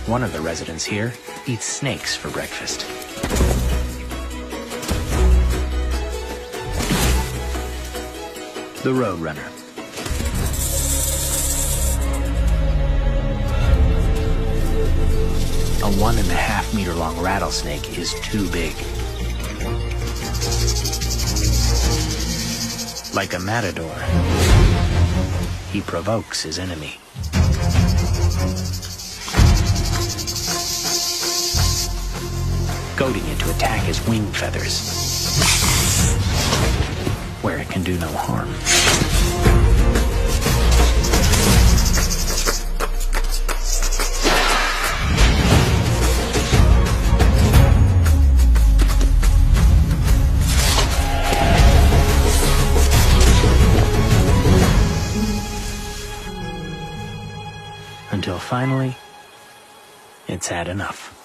One of the residents here eats snakes for breakfast. The roadrunner. A 1.5 meter long rattlesnake is too big. Like a matador, he provokes his enemy. Goading it to attack his wing feathers, where it can do no harm. Until finally, it's had enough.